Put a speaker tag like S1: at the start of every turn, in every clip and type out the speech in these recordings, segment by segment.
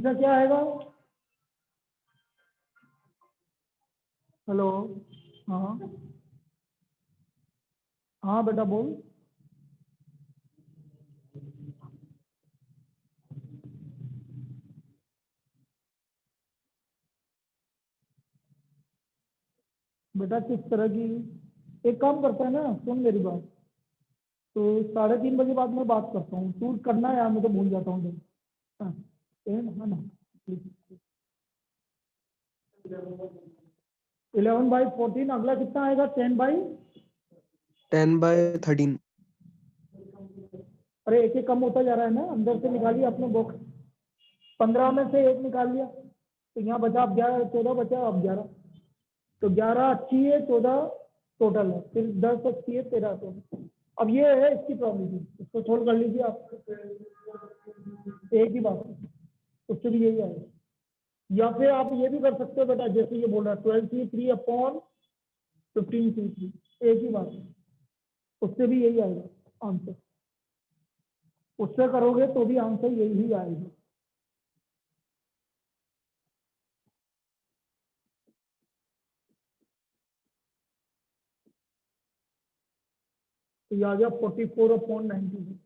S1: इसका क्या आएगा? हेलो। हाँ हाँ बेटा बोल। बेटा किस तरह की? एक काम करता है ना, सुन मेरी बात। तो 3:30 बजे बाद में बात करता हूँ, तू करना है यार, मैं तो भूल जाता हूँ। हाँ है ना। 11/14। अगला कितना आएगा?
S2: 10/13।
S1: अरे एक एक कम होता जा रहा है ना, अंदर से निकालिए अपने बॉक्स। 15 में से एक निकाल लिया तो यहाँ बचा अब 11, 14 बचा अब 11। तो 11 अच्छी है, 14 टोटल है, फिर 10 अच्छी है, 13 टोटल। अब ये है इसकी प्रॉब्लम, इसको सोल्व कर लीजिए आप। एक ही बात है, उससे भी यही आएगा। या फिर आप ये भी कर सकते हो बेटा, जैसे ये बोल रहा है 12C3/15C3, एक ही बात है, उससे भी यही आएगा आंसर। उससे करोगे तो भी आंसर यही ही आएगा। तो ये आ गया 44/91।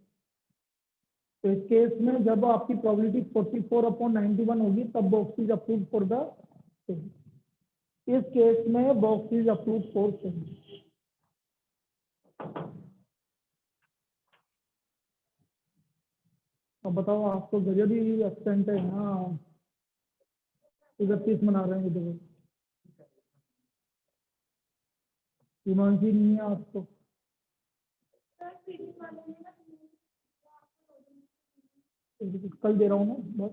S1: तो इस केस में जब आपकी प्रोबेबिलिटी 44/91 होगी तब box is approve for the same. इस केस में box is approve for same. अब बताओ, आप तो गजब ही एक्सटेंट है ना, 31 मना रहे हैं देखो। हिमांशी नहीं है आज तो। कल दे रहा हूँ ना बस।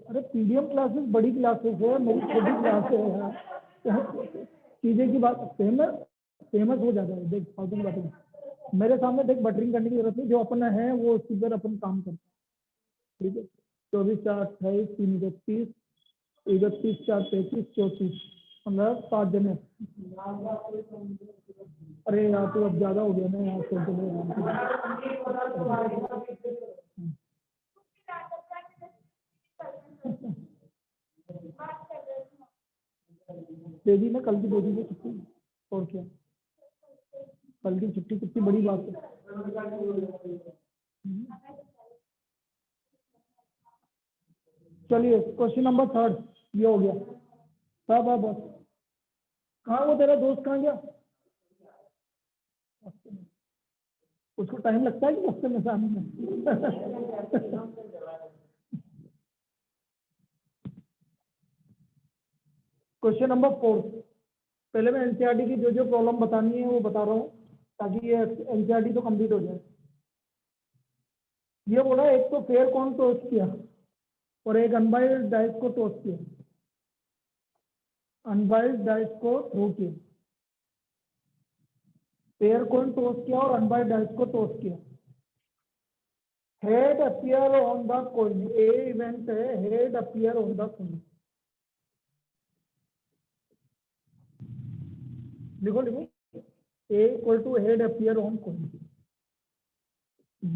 S1: अरे पीडीएम क्लासेस बड़ी क्लासेस है, मेरी छोटी क्लास है यार। चीजें की बात फेमस फेमस हो जाता है। देख फालतू की बातें मेरे सामने देख, बटरिंग करने की जरूरत नहीं, जो अपन है वो उसी पर अपन काम करते हैं। ठीक है, 24, 4, 28, 3, 31, 4, 33, 34, 7 जने। अरे यार तो अब ज्यादा हो गया ना यार, दे दी ना, कल की दे दी ना छुट्टी। और क्या, कल की छुट्टी कितनी बड़ी बात है। चलिए क्वेश्चन नंबर 3 ये हो गया। सब है बस। कहाँ वो तेरा दोस्त कहाँ गया? उसको टाइम लगता है कि हफ्ते में आने में? Question number 4। पहले मैं एनसीईआरटी की जो जो प्रॉब्लम बतानी है वो बता रहा हूँ, ताकि ये एनसीईआरटी तो कंप्लीट हो जाए। ये बोला एक तो फेयर कॉर्न टोस्ट किया और एक अनबॉइल्ड डाइस को टोस्ट किया। अनबॉइल्ड डाइस को थ्रो किया, फेयर कॉर्न टोस्ट किया और अनबॉइल्ड डाइस को टोस्ट किया। Head appear on the coin, a event है, head appear on the coin. लिखो लिखो, A equal to head appear on coin, B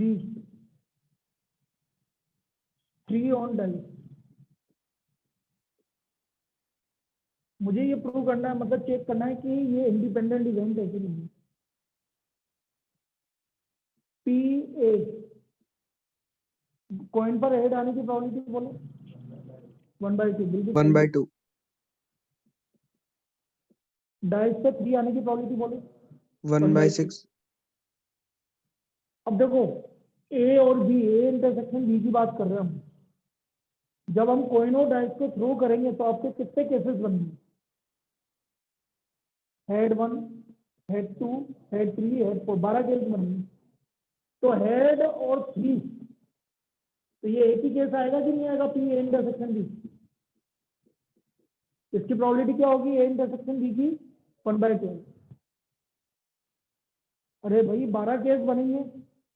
S1: 3 on dice। मुझे ये प्रूव करना है, मतलब चेक करना है कि ये इंडिपेंडेंट इवेंट है कि नहीं। P A कॉइन पर हेड आने की प्रोबेबिलिटी बोलो। 1/2 बिल्कुल।
S2: 1/2।
S1: डाइस पे 3 आने की प्रोबेबिलिटी बोलो।
S2: 1/6।
S1: अब देखो A और B, A इंटरसेक्शन B की बात कर रहे हैं हम। जब हम कॉइन और डाइस को थ्रो करेंगे तो आपके कितने केसेस बनेंगे? Head 1, head 2, head 3, head 4, 12 case बनेंगे। तो हेड और 3, तो ये एक ही केस आएगा कि नहीं आएगा? P A intersection B. इसकी प्रोबेबिलिटी क्या होगी ए इंटरसेक्शन बी की? 1/12। अरे भाई 12 केस बनेंगे।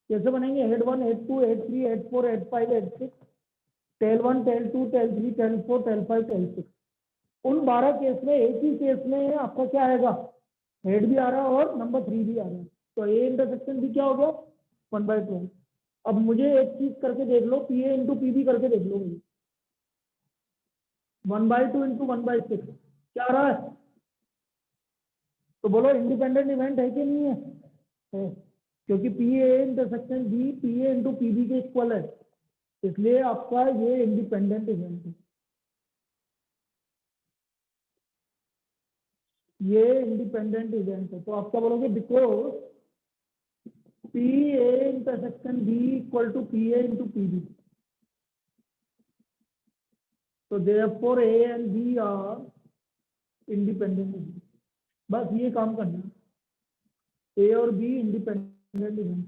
S1: कैसे बनेंगे? Head 1, head 2, head 3, head 4, head 5, head 6, tail 1, tail 2, tail 3, tail 4, tail 5, tail 6। उन 12 केस में एक ही केस में आपका क्या आएगा? हेड भी आ रहा है और नंबर 3 भी आ रहा है। तो ए इंटरसेक्शन बी क्या हो गया? 1/12। अब मुझे एक चीज करके देख लो, P A into P B करके देख लो भाई। 1/2 इंटू 1/6 क्या आ रहा है? तो बोलो इंडिपेंडेंट इवेंट है कि नहीं है? क्योंकि P A intersection B P A into P B के इक्वल है, इसलिए आपका ये इंडिपेंडेंट इवेंट है, ये इंडिपेंडेंट इवेंट है। तो आप क्या बोलोगे? Because P A intersection B equal to P A into P B, तो therefore A and B are independent. बस ये काम करना है, ए और बी इंडिपेंडेंट इवेंट,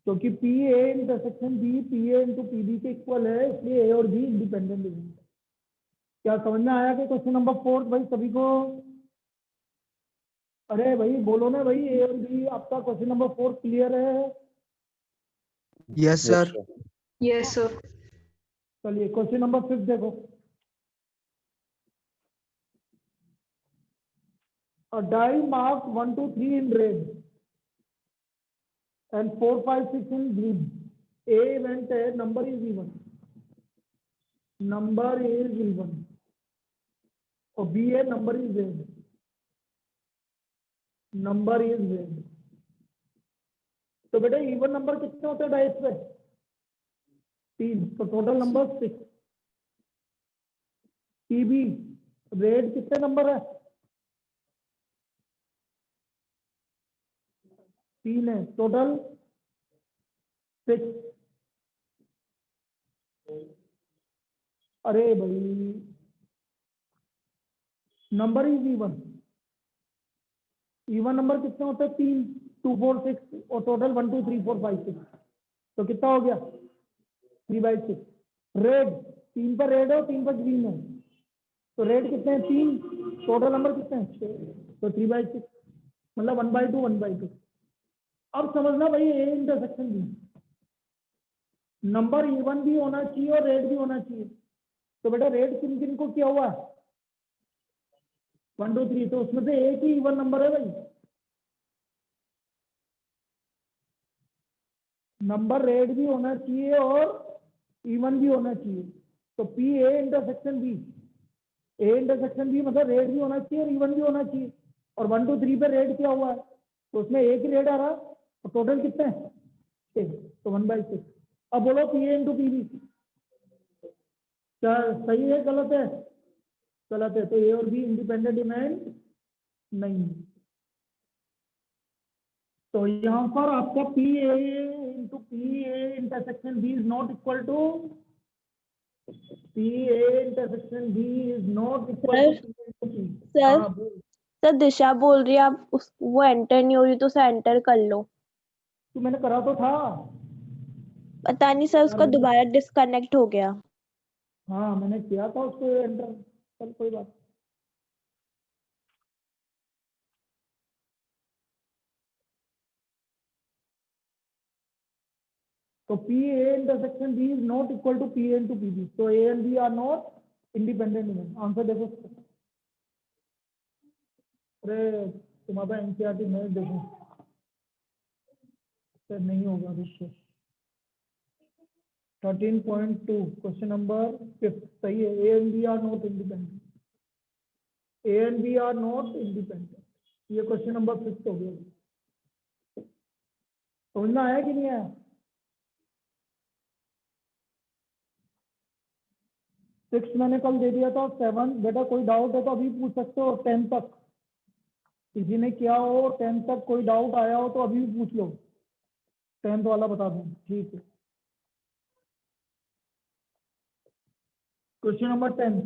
S1: क्योंकि P A intersection B P A into P B के equal है, इसलिए ए और बी इंडिपेंडेंट इवेंट। क्या समझ में आया कि क्वेश्चन नंबर 4 भाई सभी को? अरे भाई बोलो ना भाई, ए और बी आपका क्वेश्चन नंबर 4 क्लियर है?
S2: Yes, sir.
S3: Yes, sir.
S1: चलिए क्वेश्चन नंबर 5 देखो। A die marked 1 2 3 in red and 4 5 6 in green. A event है, number is even, number is even, और B है number is red, number is red। तो बेटा even number कितने होते हैं डाइस पे? 3, तो टोटल नंबर 6। पीबी रेड कितने नंबर है? 3 है, टोटल 6। अरे भाई number is even, even number कितने होते हैं? 3, 2 4 6, और टोटल 1 2 3 4 5 6, तो कितना हो गया? 3/6। रेड 3 पर रेड है और 3 पर ग्रीन है, तो रेड कितने हैं? 3, टोटल नंबर कितने हैं? 6, तो 3/6, मतलब 1/2 1/2। अब समझना भाई, A intersection B, number even भी होना चाहिए और रेड भी होना चाहिए। तो बेटा रेड किन किन को क्या हुआ? 1 2 3, तो उसमें से एक ही इवन नंबर है भाई। नंबर रेड भी होना चाहिए और इवन भी होना चाहिए। तो P A intersection B, A intersection B मतलब रेड भी होना चाहिए और इवन भी होना चाहिए, और 1 2 3 पे रेड क्या हुआ है? तो उसमें एक ही रेड आ रहा है, और टोटल कितने हैं? 6, तो 1/6। अब बोलो P A into P B क्या सही है गलत है? गलत है, तो ए और बी इंडिपेंडेंट इवेंट नहीं है। तो यहाँ पर आपका P A into P A intersection B is not equal to P A intersection B is not equal to P.
S4: Sir sir Disha बोल रही है आप वो एंटर नहीं हो रही तो उसे एंटर कर लो।
S1: तो मैंने करा तो था।
S4: पता नहीं सर उसका दोबारा डिस्कनेक्ट हो गया।
S1: हाँ मैंने किया था उसको एंटर, चल कोई बात। तो P A intersection B is not equal to P A into P B, तो A and B are not independent event. Answer देखो। अरे तुम्हारा एनसीईआरटी में देखो सर नहीं होगा दोस्तों। 13.2 क्वेश्चन नंबर 5 सही है। A and B are not independent, A and B are not independent, ये क्वेश्चन नंबर 5 हो गया। समझना आया कि नहीं आया? 6 मैंने कल दे दिया था। 7 बेटा कोई डाउट है तो अभी पूछ सकते हो। 10 तक किसी ने किया हो, 10 तक कोई डाउट आया हो तो अभी भी पूछ लो, 10th वाला बता दूं। ठीक है, क्वेश्चन नंबर 10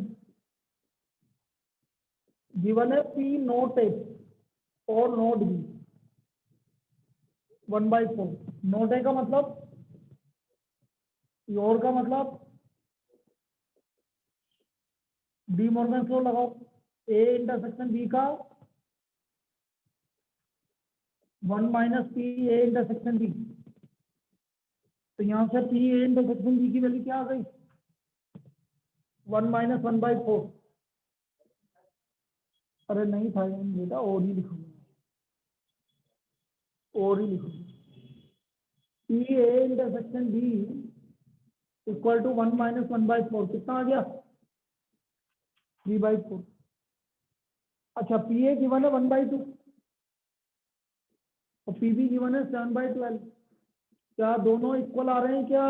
S1: गिवन है पी नोट ए और नोट बी 1/4। नोट ए का मतलब, योर का मतलब डी मॉर्गन फ्लो लगाओ। ए इंटरसेक्शन बी का 1 minus P A intersection B, तो यहाँ से पी ए इंटरसेक्शन बी की वैल्यू क्या आ गई? 1 माइनस 1/4। अरे नहीं था बेटा, और ही लिखा हुआ है। और ही लिखो P A intersection B equal to 1 minus 1/4 कितना आ गया 3/4। अच्छा पी ए गिवन है 1/2 और पी बी गिवन है 7/12। क्या दोनों इक्वल आ रहे हैं क्या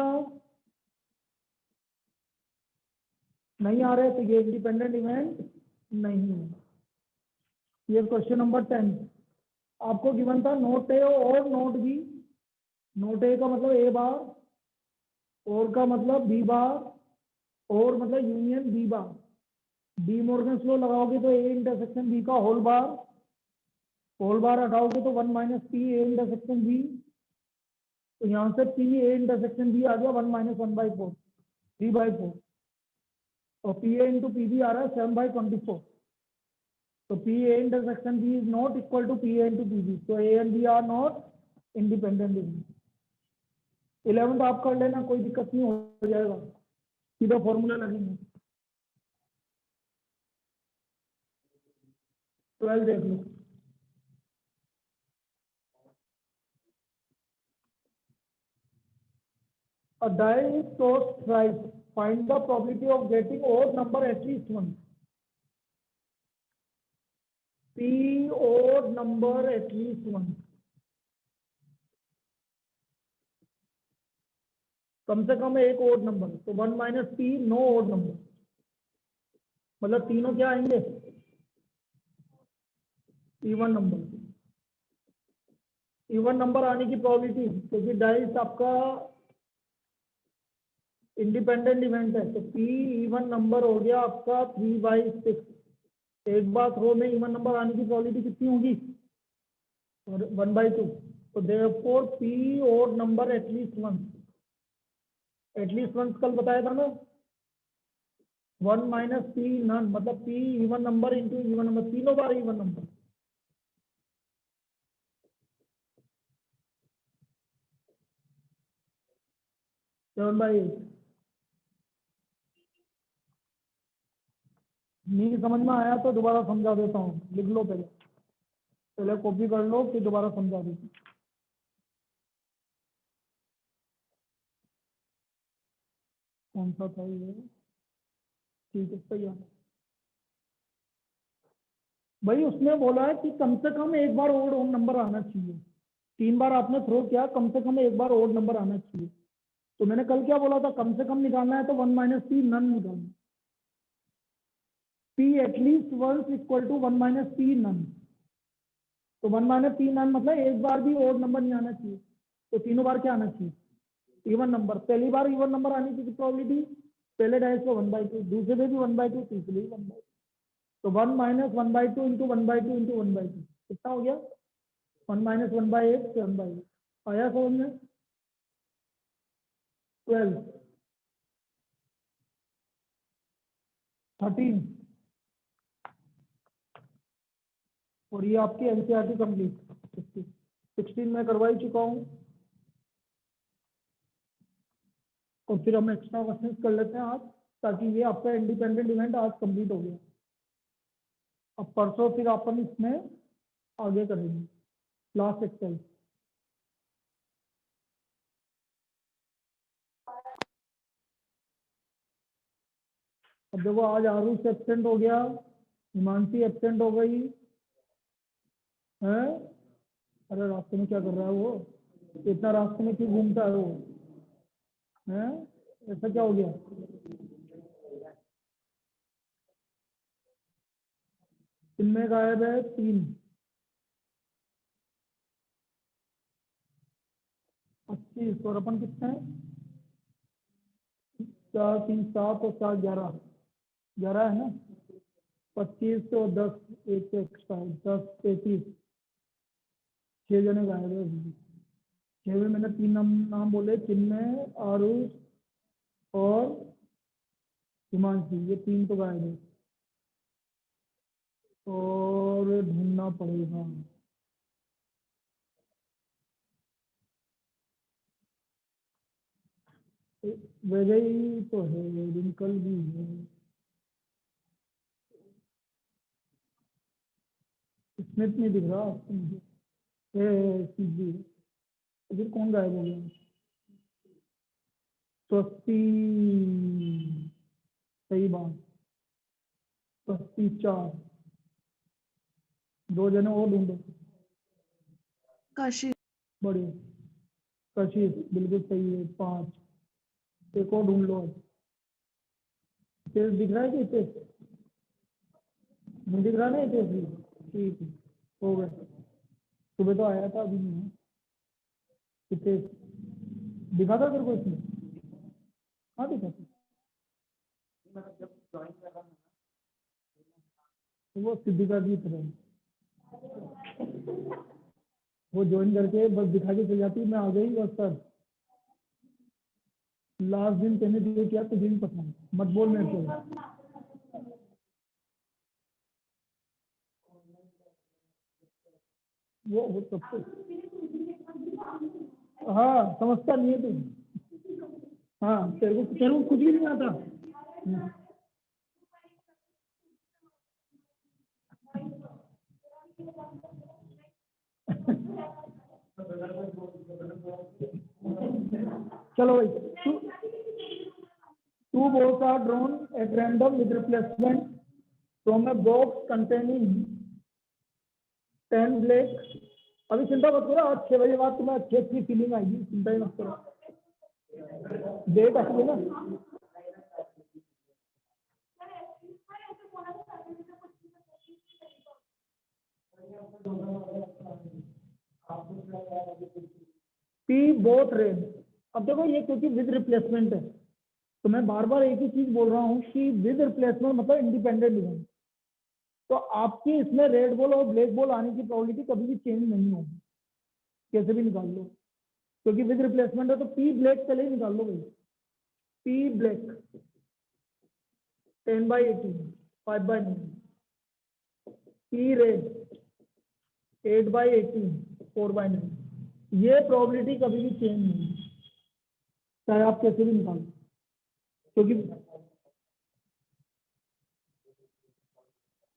S1: नहीं आ रहे तो ये इंडिपेंडेंट इवेंट नहीं है। ये क्वेश्चन नंबर 10 आपको गिवन था नोट ए और नोट बी। नोट ए का मतलब ए बार और का मतलब बी बार और मतलब union B bar. De Morgan's law लगाओगे तो ए इंटरसेक्शन बी का होल बार हटाओगे तो 1 minus P A intersection B. तो यहाँ से पी ए इंटरसेक्शन बी आ गया 1 माइनस 1/4 3/4 और P A into P B आ रहा है 7/24। तो P A intersection B is not equal to P A into P B. तो A and B are not independent. 11th आप कर लेना कोई दिक्कत नहीं हो जाएगा सीधा फॉर्मूला लगेंगे। 12 देख लो A die is tossed thrice. Find the probability of getting odd number at least once. P odd number at least once. कम से कम एक odd नंबर तो 1 minus P no odd number मतलब तीनों क्या आएंगे इवन नंबर। इवन नंबर आने की probability क्योंकि डाइस आपका इंडिपेंडेंट इवेंट है तो पी इवन नंबर हो गया आपका 3/6। एक बार रो में इवन नंबर आने की प्रोबेबिलिटी कितनी होगी 1/2। तो therefore P odd number at least once कल बताया था ना 1 माइनस पी नन मतलब P even number into even number तीनों बार इवन नंबर। सेवन बाई 8 नहीं समझ में आया तो दोबारा समझा देता हूँ लिख लो पहले कॉपी कर लो फिर दोबारा समझा देता हूँ। कौन सा था ये ठीक है सही है भाई उसने बोला है कि कम से कम एक बार ओड नंबर आना चाहिए। 3 बार आपने थ्रो किया कम से कम एक बार ओड नंबर आना चाहिए। तो मैंने कल क्या बोला था कम से कम निकालना है तो 1 माइनस पी नन निकालना P at least once equal to 1 minus P none. तो 1 माइनस पी नन मतलब एक बार भी ओड नंबर नहीं आना चाहिए। तो तीनों बार क्या आना चाहिए इवन नंबर। पहली बार इवन नंबर आने की प्रोबेबिलिटी पहले डाइस को 1/2 दूसरे में भी 1/2 तीसरे भी 1/2। तो 1 माइनस 1/2 इंटू 1/2 इंटू 1/2 कितना हो गया 1 माइनस 1/8 7/8 आया समझ में। 12 13 और ये आपकी एनसीईआरटी कंप्लीट 16 में करवा ही चुका हूँ। और फिर हम एक्स्ट्रा क्वेश्चन कर लेते हैं आज ताकि ये आपका इंडिपेंडेंट इवेंट आज कंप्लीट हो गया। अब परसों फिर अपन इसमें आगे करेंगे क्लास एक्सेल। अब देखो आज आरुष एब्सेंट हो गया हिमांशी एब्सेंट हो गई है। अरे रास्ते में क्या कर रहा है वो इतना रास्ते में क्यों घूमता है वो है ऐसा क्या हो गया। इनमें गायब है 3 25 और अपन कितने हैं 4 3 7 और 4 11 है ना 25 और 10 एक से एक्स्ट्रा 10 33 6 जने गायब है। 6 में मैंने 3 नाम बोले चिन्मय आरुष और हिमांशी ये 3 तो गायब है और ढूंढना पड़ेगा। वजह तो है रिंकल भी है स्मिथ नहीं दिख रहा आपको मुझे सीधी फिर कौन गायब हो गया? स्वस्ति, सही बात, स्वस्ति 4, 2 जने और ढूंढो।
S3: काशी,
S1: बढ़िया, कशिश बिल्कुल सही है 5, एक और ढूंढ लो। तेज दिख रहा है कि तेज नहीं दिख रहा? नहीं तेज भी, ठीक है, हो गया। सुबह तो आया था, अभी नहीं है। कितने दिखा था तेरे को इसमें? हाँ दिखा था। वो सिद्धिका की तरह वो ज्वाइन करके बस दिखा के चल जाती, मैं आ गई बस सर। लास्ट दिन तेने जो किया तुझे भी पता है, मत बोल मेरे को। वो सबसे, हाँ समझता नहीं है तू। हाँ तेरे को कुछ भी नहीं आता। चलो भाई, two balls are drawn at random with replacement from a box containing 10 black। अभी चिंता मत करो, आज 6 बजे बाद तुम्हें अच्छी अच्छी फीलिंग आएगी, चिंता ही मत करो। डेट आएगी ना। P both red. अब देखो ये क्योंकि विद रिप्लेसमेंट है, तो मैं बार बार एक ही चीज बोल रहा हूँ कि विद रिप्लेसमेंट मतलब इंडिपेंडेंट इवेंट। तो आपकी इसमें रेड बॉल और ब्लैक बॉल आने की प्रोबेबिलिटी कभी भी चेंज नहीं होगी, कैसे भी निकाल लो, क्योंकि विद रिप्लेसमेंट है। तो पी ब्लैक पहले ही निकाल लो भाई। P black 10/18, 5/9। P red 8/18, 4/9। ये प्रोबेबिलिटी कभी भी चेंज नहीं है, चाहे आप कैसे भी निकालो, क्योंकि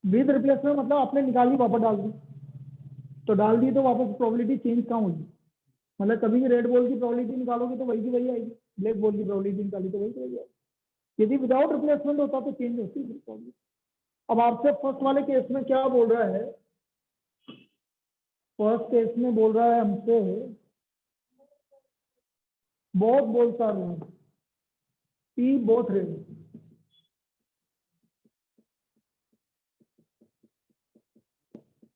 S1: विद रिप्लेसमेंट मतलब आपने निकाली वापस डाल दी, तो डाल दी तो वापस प्रोबेबिलिटी चेंज कहाँ होगी? मतलब कभी भी रेड बॉल की प्रोबेबिलिटी निकालोगे तो वही की वही आएगी, ब्लैक बॉल की प्रोबेबिलिटी निकाली तो वही की वही आएगी। यदि विदाउट रिप्लेसमेंट होता तो चेंज होती है। अब आपसे फर्स्ट वाले केस में क्या बोल रहा है? फर्स्ट केस में बोल रहा है हमसे both balls are red, P both red.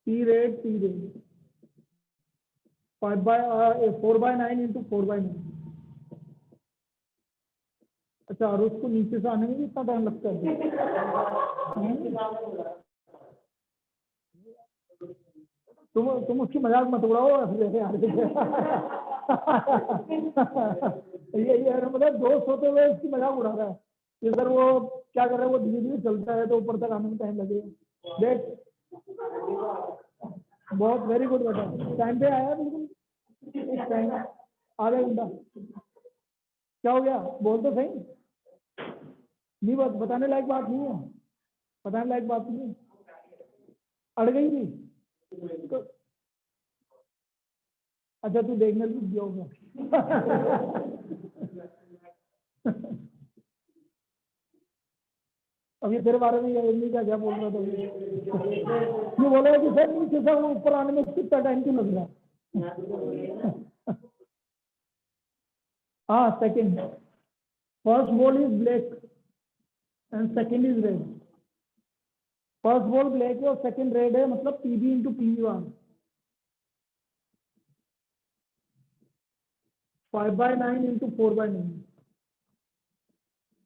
S1: P red 4/9 into 4/9। अच्छा, और उसको नीचे से आने में भी इतना टाइम लगता है? तुम उसकी मजाक मत उड़ाओ ये मतलब दोस्त होते हुए इसकी मजाक उड़ा रहा है कि सर वो क्या कर रहा है, वो धीरे धीरे चलता है तो ऊपर तक आने में टाइम लगेगा। देख, बहुत वेरी गुड बेटा, टाइम पे आया बिल्कुल टाइम, आधा घंटा। क्या हो गया बोल तो सही। नहीं बताने लायक बात नहीं है, बताने लायक बात नहीं है। अड़ गई थी तो अच्छा तू देखने लग गया होगा। अब ये तेरे बारे में ये क्या बोल रहा था? ये बोला कि सर नीचे से ऊपर आने में कितना टाइम क्यों लग रहा है? हाँ second, first ball is black and second is red. First ball black है और सेकंड रेड है, मतलब पीबी इंटू पीबी1 5/9 into 4/9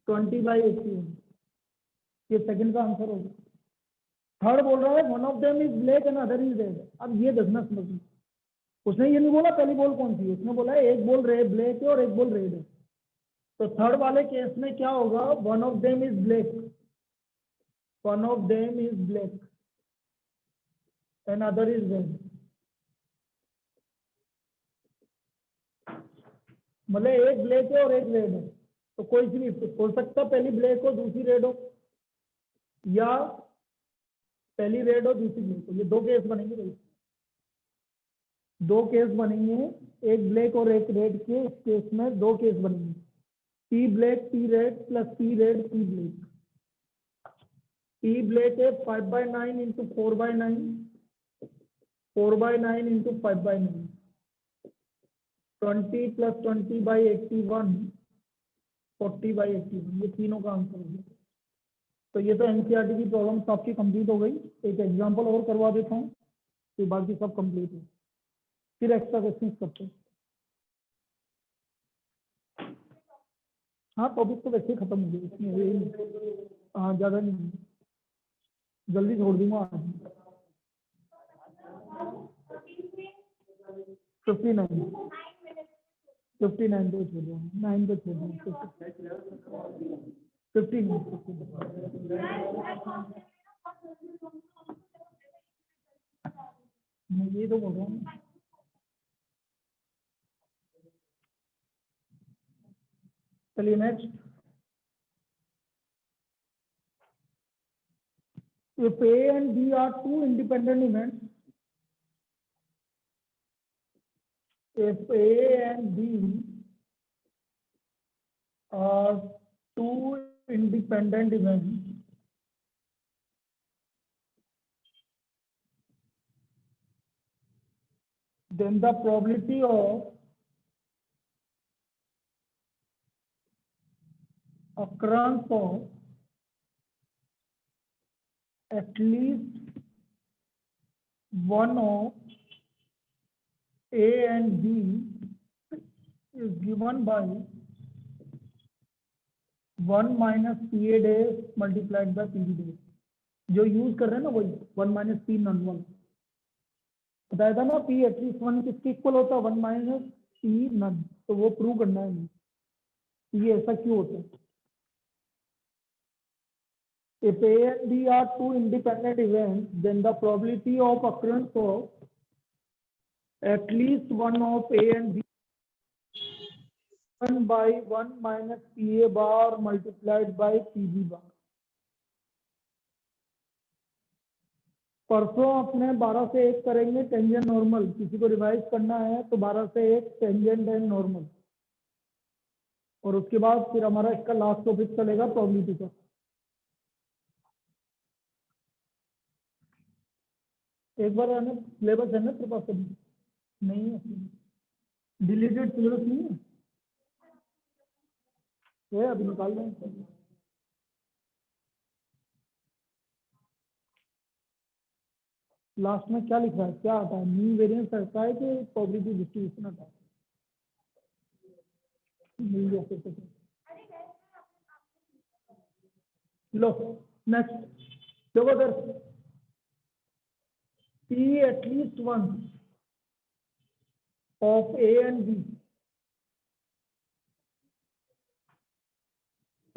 S1: 20/18। ये सेकंड का आंसर होगा। थर्ड बोल रहा है one of them is black and other is red. अब ये देखना समझना, उसने ये नहीं बोला पहली बॉल कौन सी है, उसने बोला एक बॉल रेड ब्लैक है और एक बॉल रेड है। तो थर्ड वाले केस में क्या होगा? One of them is black, one of them is black and other is red. मतलब एक ब्लैक है और एक रेड है, तो कोई सी भी हो सकता है, पहली ब्लैक हो दूसरी रेड हो, या पहली रेड हो दूसरी ब्लैक हो। ये दो केस बनेंगे भाई, दो केस बनेंगे, एक ब्लैक और एक रेड के। इस केस में दो केस बनेंगे, P black P red plus P red P black. P black है 5/9 इंटू 4/9, 4/9 इंटू 5/9, 20 प्लस 20/81, 40/81। ये तीनों का आंसर हो गया। तो ये तो एनसीईआरटी की प्रॉब्लम्स आपकी कंप्लीट हो गई। एक एग्जांपल और करवा देता हूँ, फिर बाकी सब कंप्लीट है, फिर एक्स्ट्रा क्वेश्चंस करते हैं। हाँ, टॉपिक तो वैसे ही खत्म हो गया इसमें, हाँ ज़्यादा नहीं, जल्दी छोड़ दूंगा आज। 59 59 पे छोड़ दूंगा, 9 पे छोड़ दूंगा, 59। मैं ये तो बोल रहा हूँ। चलिए next, if A and B are two independent events, if A and B are two independent events, then the probability of occurrence of at least one of A and B is given by 1 minus PA days multiplied by PB days। जो use कर रहे हैं ना वही 1 minus P none 1 बताया था ना। P at least 1 किसके इक्वल होता है? 1 minus P नन। तो वो प्रूव करना है हमें, ये ऐसा क्यों होता है। If A and B are two independent events, then the probability of occurrence of at least one of A and B 1 by 1 minus PA bar multiplied by PB bar। परसों अपने 12 से 1 करेंगे टेंजेंट नॉर्मल। किसी को revise करना है तो 12 से 1 टेंजेंट एंड नॉर्मल, और उसके बाद फिर हमारा इसका लास्ट टॉपिक चलेगा प्रोबेबिलिटी का। एक बार है ना, सिलेबस है ना तेरे पास? अभी नहीं है, डिलीटेड सिलेबस नहीं है, ये अभी निकाल दें। लास्ट में क्या लिखा है, क्या आता है? मीन वेरिएंस आता है कि प्रोबेबिलिटी डिस्ट्रीब्यूशन आता है? मिल गया फिर तो। लो नेक्स्ट, देखो sir, P at least one of A and B,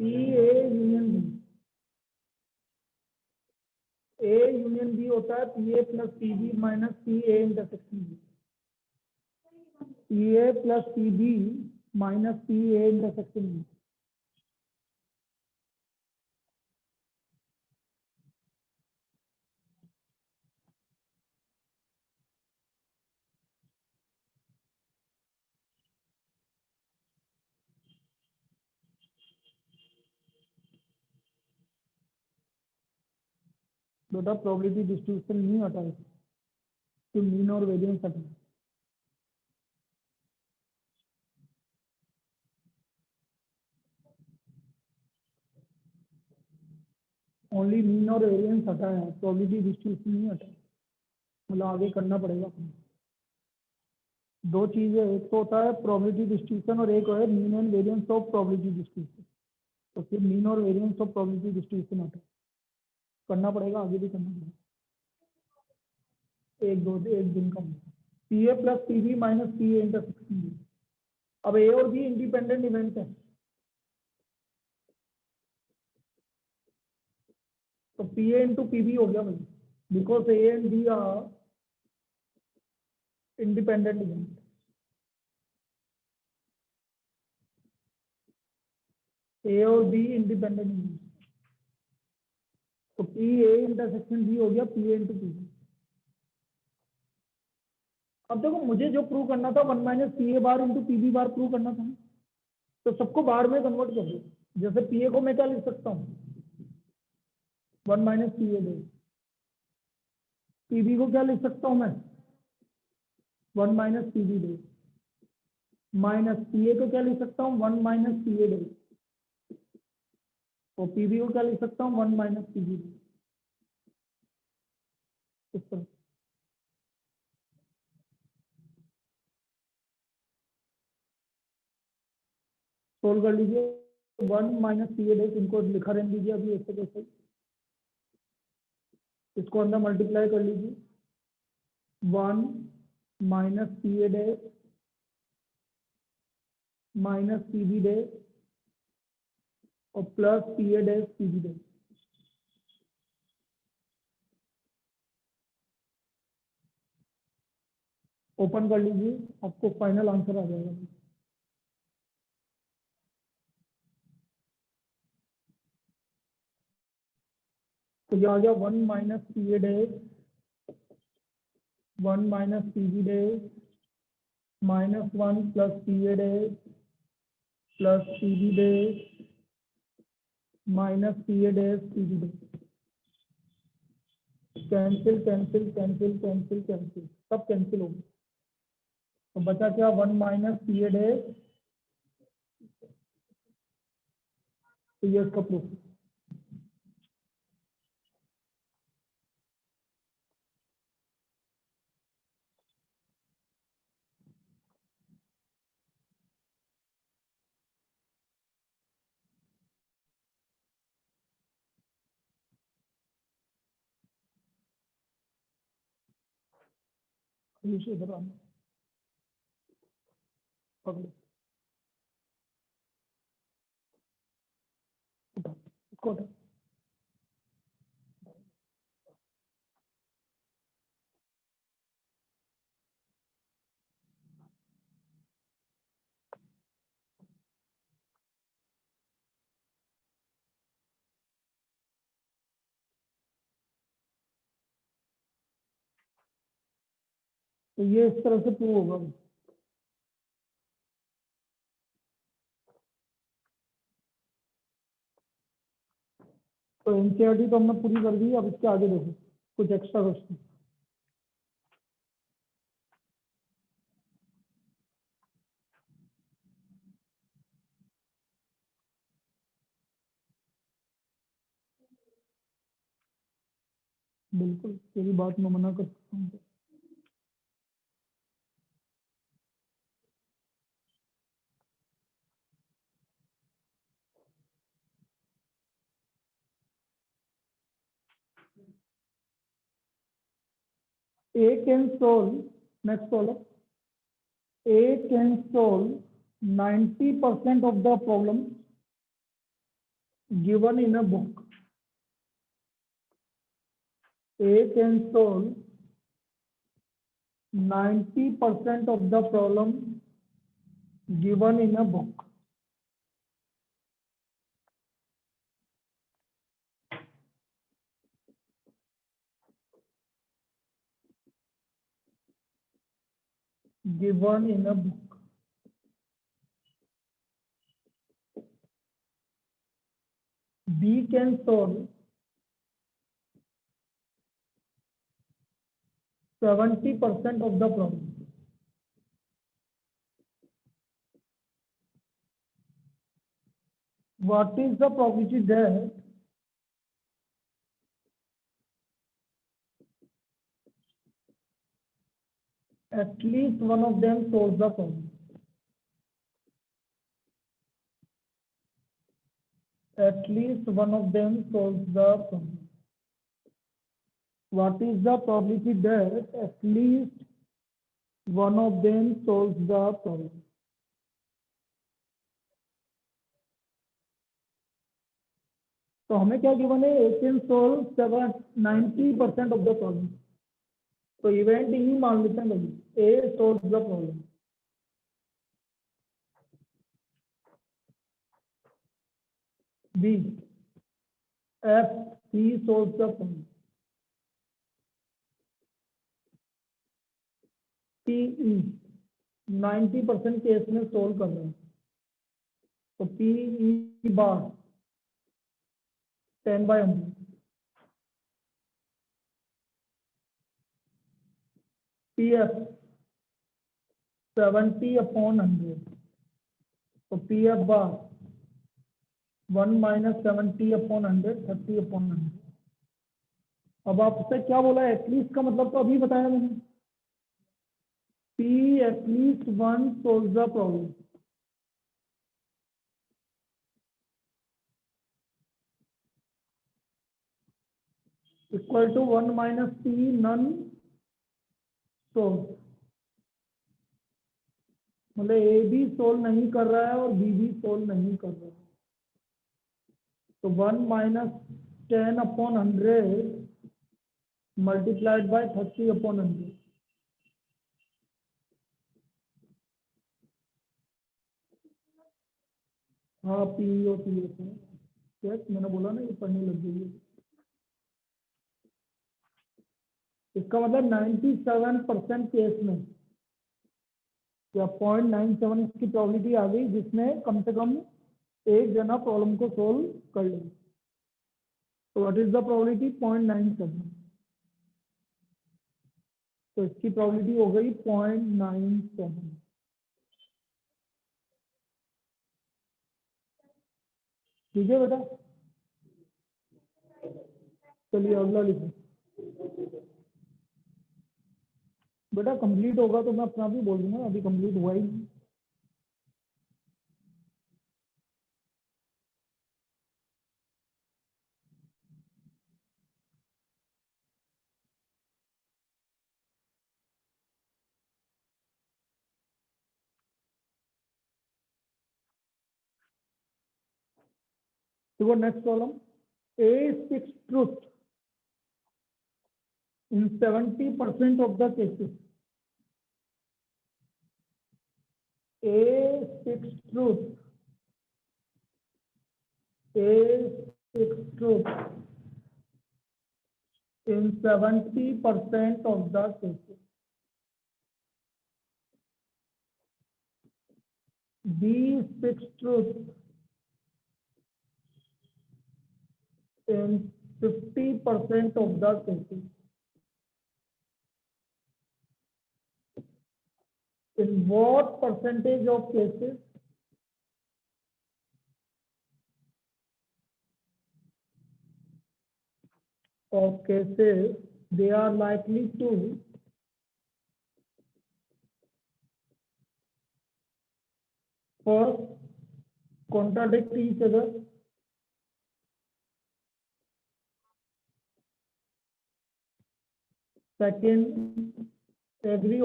S1: P A union B, A union B होता है P A plus P B minus P A intersection B, P A plus P B minus P A intersection B। बेटा probability distribution नहीं हटा है, तो mean और variance हटा है। ओनली मीन और वेरिएंस हटा है, प्रोबेबिलिटी डिस्ट्रीब्यूशन नहीं हटा है। मतलब आगे करना पड़ेगा। दो चीजें, एक तो होता है प्रोबेबिलिटी डिस्ट्रीब्यूशन और एक है mean and variance of probability distribution. तो फिर मीन और वेरिएंस ऑफ प्रोबेबिलिटी डिस्ट्रीब्यूशन हटा करना पड़ेगा, आगे भी करना पड़ेगा। एक दिन का P A plus P B minus P A intersection B. अब ए और बी इंडिपेंडेंट इवेंट है, तो P A into P B हो गया भाई, because A and B are independent event. A और बी इंडिपेंडेंट इवेंट, तो पी ए इंटरसेक्शन बी हो गया P A into P B. अब देखो मुझे जो प्रूव करना था 1 minus P A bar into P B bar prove करना था, तो सबको बार में कन्वर्ट कर दो। जैसे पी ए को मैं क्या लिख सकता हूँ, 1 minus P A dash, P B को क्या लिख सकता हूँ मैं, 1 minus P B dash, minus P A को क्या लिख सकता हूँ, 1 माइनस पी ए डेज, और पी बी को क्या लिख सकता हूँ, 1 माइनस पी बी डेज। इस तरह सोल्व कर लीजिए। 1 माइनस पी ए डेज, इनको लिखा रहने दीजिए अभी ऐसे कैसे, इसको अंदर मल्टीप्लाई कर लीजिए। 1 minus P A dash minus P B dash और plus P A dash P B dash. Open कर लीजिए, आपको फाइनल आंसर आ जाएगा। तो ये आ गया 1 minus P A days 1 minus P B dash minus 1 plus P A days plus P B dash minus P A dash P B days. Cancel cancel cancel cancel cancel, सब cancel हो गया। तो बचा क्या, 1 माइनस पी ए डेज। तो ये इसका proof. इधर आना, पकड़ो, इसको उठाओ। तो ये इस तरह से प्रूव होगा। तो एनसीईआरटी तो हमने पूरी कर दी, अब इसके आगे देखो कुछ एक्स्ट्रा क्वेश्चन। बिल्कुल, तेरी बात मैं मना कर सकता हूँ। A can solve, next solve, A can solve 90% of the problem given in a book. A can solve 90% of the problem given in a book. Given in a book. B can solve 70% of the problem. What is the probability that at least one of them solves the problem? At least one of them solves the problem. What is the probability that at least one of them solves the problem? तो हमें क्या given है, A can solve 90% of the problem. तो event ही मान लेते हैं भाई, A solve the problem. B, F, C solve the problem. PE 90% case में सोल्व कर रहे हैं, तो PE बार 10/100, PF 70/100, तो PF बार 1 - 70/100 30/100। अब आपसे क्या बोला एटलीस्ट का मतलब तो अभी बताया मैंने, P at least one solves the problem. Equal to 1 minus P none solve, मतलब A भी सोल्व नहीं कर रहा है और B भी सोल्व नहीं कर रहा है, तो 1 minus 10/100 multiplied by 30/100, हाँ PE और PF है, यस मैंने बोला ना ये पढ़ने लग गई है। इसका मतलब 97% केस में या 0.97 इसकी प्रोबेबिलिटी आ गई जिसमें कम से कम एक जना प्रॉब्लम को सोल्व कर ले। तो व्हाट इज द प्रोबेबिलिटी 0.97, तो इसकी प्रोबेबिलिटी हो गई 0.97। ठीक है बेटा, चलिए अगला लिखो बेटा। कंप्लीट होगा तो मैं अपना भी बोल दूंगा, अभी कंप्लीट हुआ ही नहीं। देखो next problem, A speaks truth in 70% of the cases. A speaks truth. A speaks truth in 70% of the cases. B speaks truth in 50% of the cases. In what percentage of cases they are likely to first contradict each other, second agree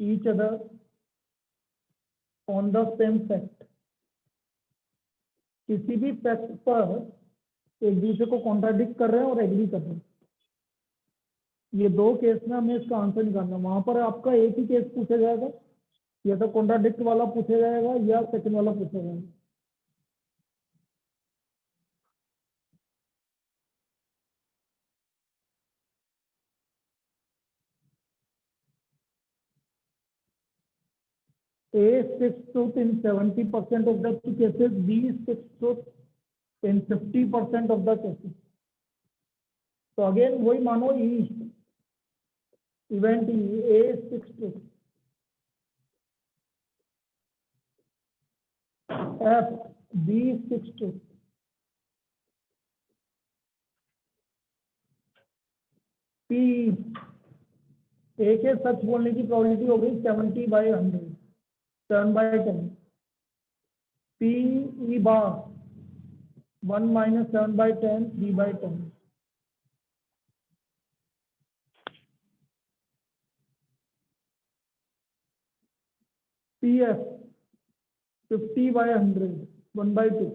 S1: each other on the same fact, किसी भी fact पर एक दूसरे को contradict कर रहे हैं और एग्री कर रहे हैं। ये दो केस में हमें इसका आंसर निकालना, वहां पर आपका एक ही केस पूछा जाएगा, या तो कॉन्ट्राडिक्ट वाला पूछा जाएगा या सेकंड वाला पूछा जाएगा। A speaks truth in 70% of the cases, B speaks truth in 50% of the cases. तो अगेन वही मानो E event E, A speaks truth, F B speaks truth, P A के सच बोलने की प्रोबेबिलिटी हो गई 70/100, 7/10, P E बार 1 - 7/10 3/10, PF 50/100 1/2,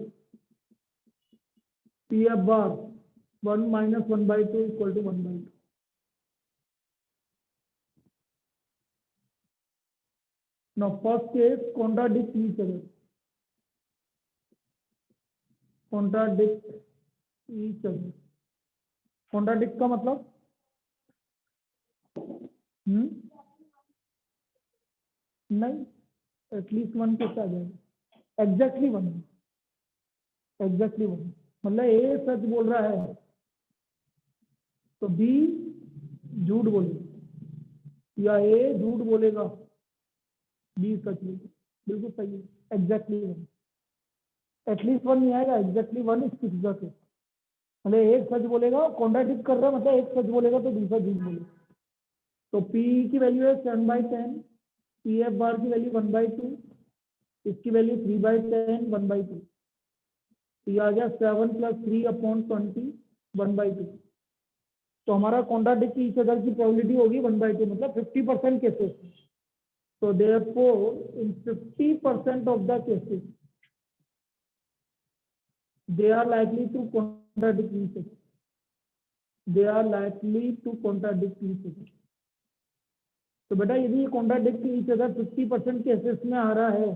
S1: PF बार 1 - 1/2 = 1/2। Now first case contradict each other, contradict का मतलब नहीं, एटलीस्ट 1 कैसे आ जाएगा? Exactly 1, exactly 1। मतलब ए सच बोल रहा है तो बी झूठ बोलेगा, या ए झूठ बोलेगा बी सच बोलेगा। बिल्कुल सही है, एग्जैक्टली 1। एटलीस्ट 1 नहीं आएगा, exactly 1 is fix the case. मतलब एक सच बोलेगा, कॉन्ट्राडिक्ट कर रहा है, मतलब एक सच बोलेगा तो दूसरा झूठ बोलेगा। तो P की वैल्यू है 7/10, PF बार की वैल्यू 1/2, इसकी वैल्यू 3/10, 1/2। तो ये आ गया 7 + 3/20, 1/2। तो हमारा कॉन्ट्राडिक्ट ईच अदर की प्रोबेबिलिटी होगी 1/2, मतलब 50% cases. So therefore, in 50% of the cases, they are likely to contradict each other. They are likely to contradict each other. तो बेटा यदि ये कॉन्ट्राडिक्ट ईच अदर 50% केसेस में आ रहा है,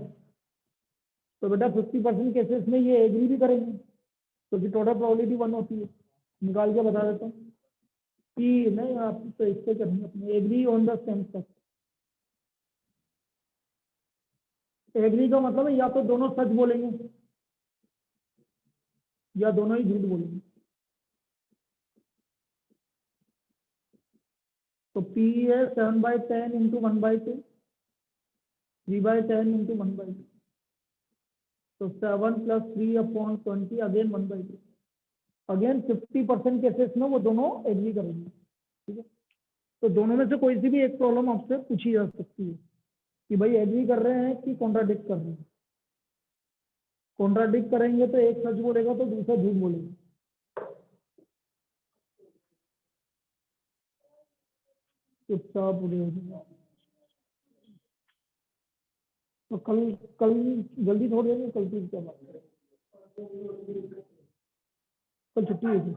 S1: तो बेटा 50% केसेस में ये एग्री भी करेंगे, क्योंकि टोटल प्रोबेबिलिटी 1 होती है। निकाल के बता देता हूँ कि नहीं, आप तो इससे करेंगे अपने agree on the same fact. Agree का मतलब है या तो दोनों सच बोलेंगे या दोनों ही झूठ बोलेंगे। तो P है 7/10 इंटू 1/2, 3/10 इंटू 1/2। तो 7 + 3/20, अगेन 1/2। अगेन 50% केसेस में वो दोनों एग्री करेंगे। ठीक है, तो दोनों में से कोई सी भी एक प्रॉब्लम आपसे पूछी जा सकती है कि भाई एग्री कर रहे हैं कि कॉन्ट्राडिक्ट कर रहे हैं। कॉन्ट्राडिक्ट करेंगे तो एक सच बोलेगा तो दूसरा झूठ बोलेगा। चुपचाप पूरे हो जाएगा। तो कल कल जल्दी छोड़ देंगे, कल की क्या बात करें? कल छुट्टी है जी।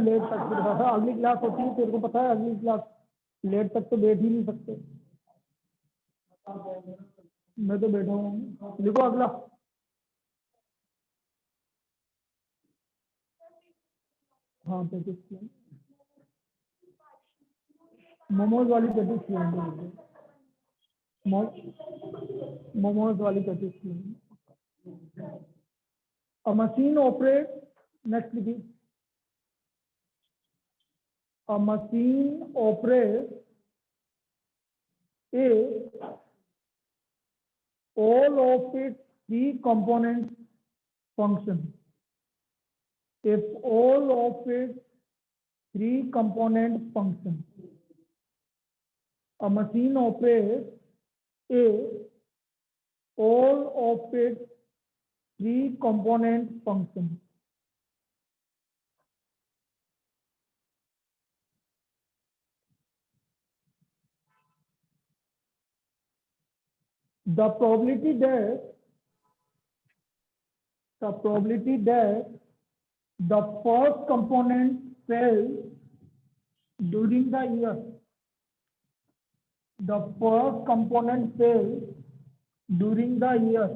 S1: लेट तक अगली क्लास होती है, तेरे को पता है अगली क्लास लेट तक तो बैठ ही नहीं सकते। मैं तो बैठा हूँ। लिखो अगला। हाँ, मोमोज वाली पेटिस मोमोज वाली patties. A machine operates, next please. A machine operates if all of its 3 components function. If all of its 3 components function. A machine operates if all of its 3 components function. The probability that the first component fails during the year, the first component fails during the year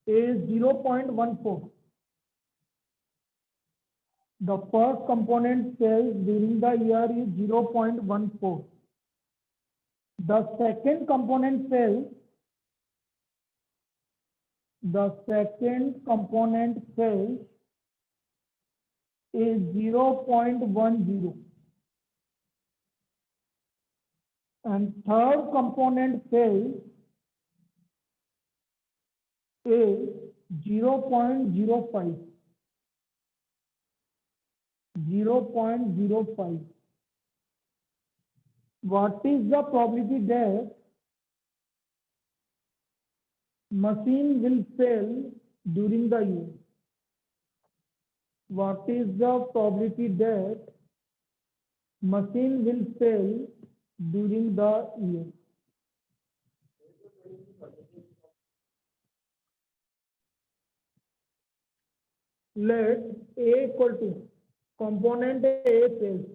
S1: is 0.14. The first component fails during the year is 0.14. The second component fails. The second component fails is 0.10. And third component fails is 0.05. 0.05. What is the probability that machine will fail during the year? What is the probability that machine will fail during the year? Let A equal to component A fails.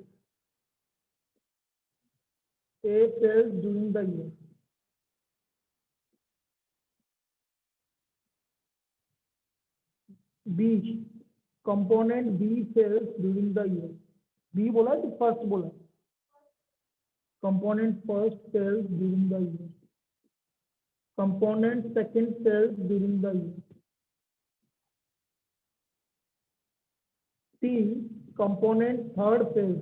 S1: A fails during the year. B component B fails during the year. B बोला कि first बोला? component first fails during the year, component second fails during the year, C, component third fails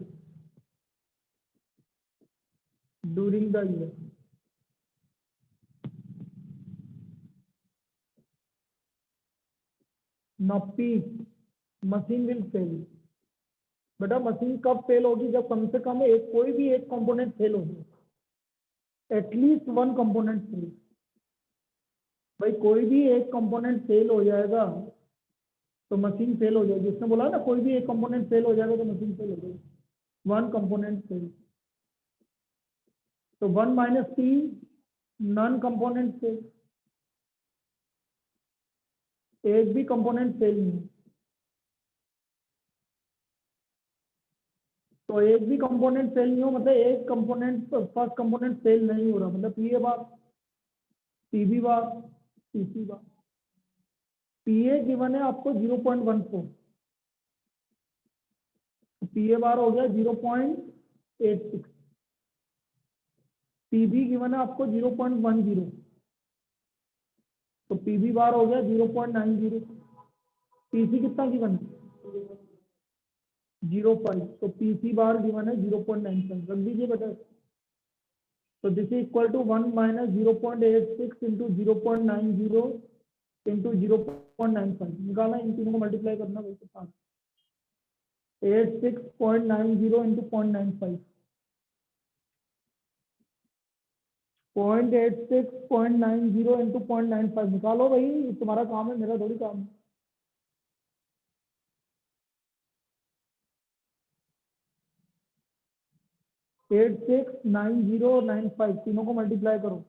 S1: during the year, now P, machine will fail. बेटा machine कब fail होगी? जब कम से कम एक कोई भी एक कंपोनेंट फेल हो जाए, एटलीस्ट वन कंपोनेंट फेल। भाई कोई भी एक कंपोनेंट फेल हो जाएगा तो मशीन फेल हो जाएगी। इसने बोला ना कोई भी एक कंपोनेंट फेल हो जाएगा तो मशीन फेल हो जाएगी, वन कंपोनेंट फेल। तो 1 minus P, non component fail, एक भी कंपोनेंट फेल नहीं। तो एक भी कंपोनेंट फेल नहीं हो मतलब एक कंपोनेंट फर्स्ट कंपोनेंट फेल नहीं हो रहा, मतलब पीए बार, पीबी बार, पीसी बार। पीए गिवन है आपको 0.14, पीए बार हो गया 0.86, पीबी गिवन है आपको 0.10, तो पीबी बार हो गया 0.90, पीसी कितना गिवन है 0.5, तो पीसी बार गिवन है 0.95, रख दीजिए बेटा। तो this is equal to 1 minus 0.86 into 0.90 into 0.95, निकालना, इन तीनों को मल्टीप्लाई करना, वैसे 86.90 इंटू 0.95, 0.86.90 इंटू 0.95 निकालो भाई, तुम्हारा काम है, मेरा थोड़ी काम है। 869095 तीनों को मल्टीप्लाई करो,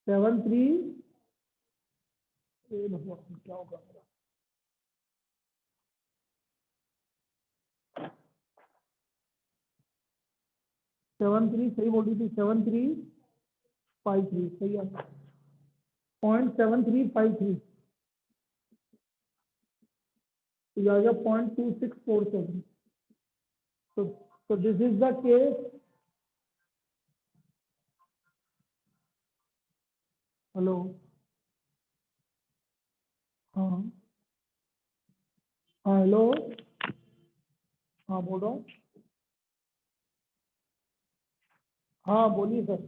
S1: 73, क्या होगा 73, सही बोल रही थी, 7353, सही है, 0.7353, तो आ गया 0.2647। तो this is the case. Hello, हाँ हाँ, हेलो, हाँ बोलो, हाँ बोलिए सर।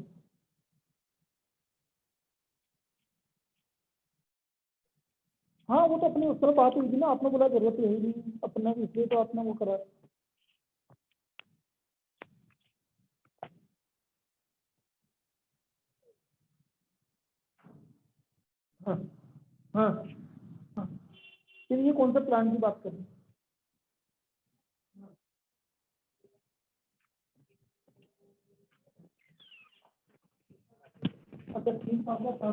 S1: हाँ वो तो अपनी उस तरह बात हुई थी ना, आपने बोला जरूरत यही नहीं अपना, इसलिए तो आपने वो करा। हाँ हाँ हाँ, फिर ये कौन सा प्लान की बात कर रहे हैं? अच्छा ठीक, आपका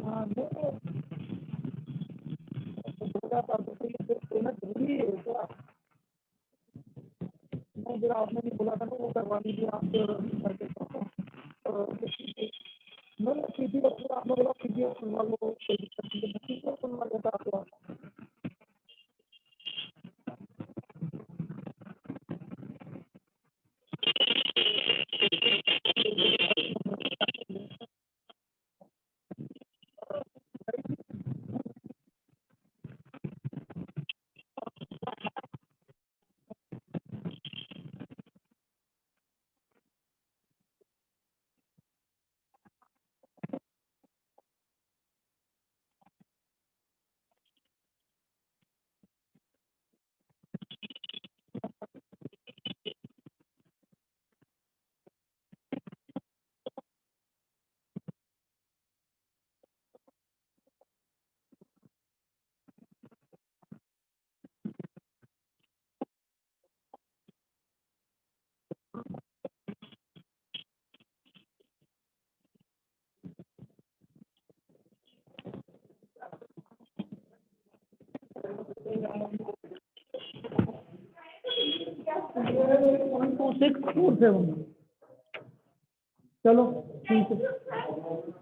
S1: हाँ, देना जरूरी है क्या? नहीं, जरा आपने भी बोला था ना वो करवा दीजिए आप, नहीं पीजी आपने बोला पीजी सुनवा लो, कोई दिक्कत नहीं है, पीजी सुनवा लेता आपको। चलो ठीक है।